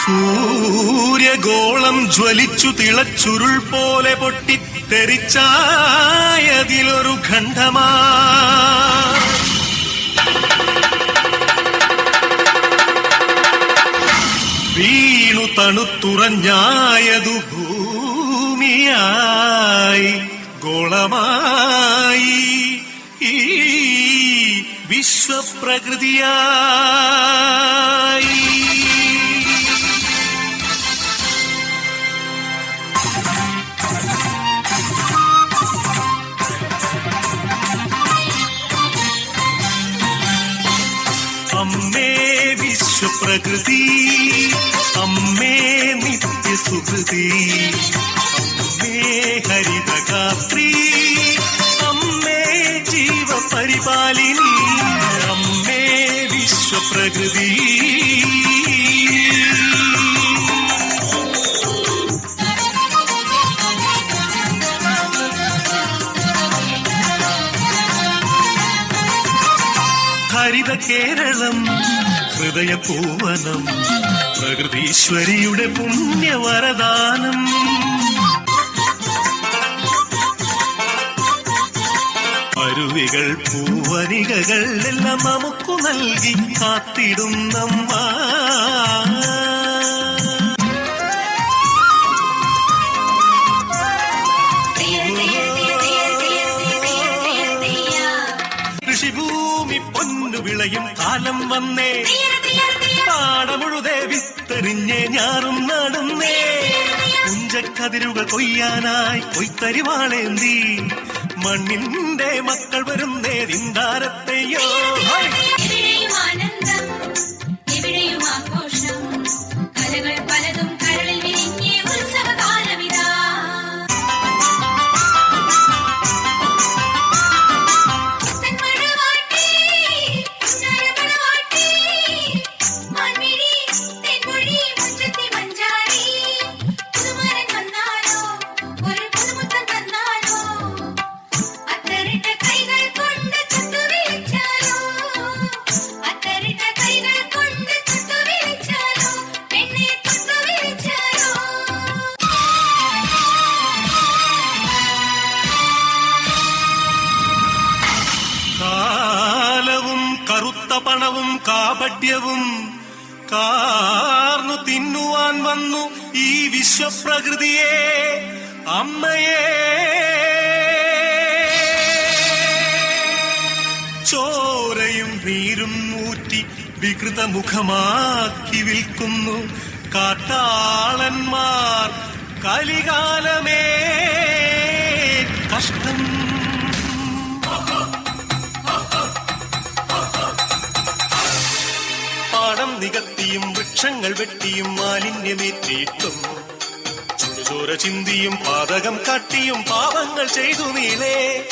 സൂര്യഗോളം ജ്വലിച്ചു തിളച്ചുരുൾ പോലെ പൊട്ടിത്തെറിച്ചായതിലൊരു ഖണ്ഡമാ വീണു തണുത്തുറഞ്ഞായതു ഭൂമിയായി ഗോളമായി ഈ വിശ്വപ്രകൃതിയായി. അമ്മേ വിശ്വപ്രകൃതി, അമ്മേ നിത്യസുഹൃതി, അമ്മേ ഹരിതഗാത്രി, അമ്മേ ജീവപരിപാലിനി, അമ്മേ വിശ്വപ്രകൃതി. ഹരിത കേരളം ഹൃദയപൂവനം, പ്രകൃതീശ്വരിയുടെ പുണ്യവരദാനം. അരുവികൾ പൂവനികകൾ എല്ലാം നമുക്കു നൽകി കാത്തിടുന്നമ്മ. കൃഷിഭൂമി പൊന്നു വിളയും കാലം വന്നേ, പാടമുഴുതേ വിത്തെറിഞ്ഞേ ഞാറും നടുന്നേ. പുഞ്ചക്കതിരുകൾ കൊയ്യാനായി കൊയ്ത്തരിവാളേന്തി മണ്ണിന്റെ മക്കൾ വരുന്നേ ദിന്താരത്തെയോ. കറുത്ത പണവും കാപട്യവും കാർന്നു തിന്നുവാൻ വന്നു ഈ വിശ്വപ്രകൃതിയെ, അമ്മയെ. ചോരയും നീരും ഊറ്റി വികൃതമുഖമാക്കി വിൽക്കുന്നു കാട്ടാളന്മാർ. കലികാലമേ കഷ്ടം. പാടം നികത്തിയും വൃക്ഷങ്ങൾ വെട്ടിയും മാലിന്യമേറ്റിയിട്ടും ചുടുചോര ചിന്തിയും പാതകം കാട്ടിയും പാപങ്ങൾ ചെയ്തു നീളേ.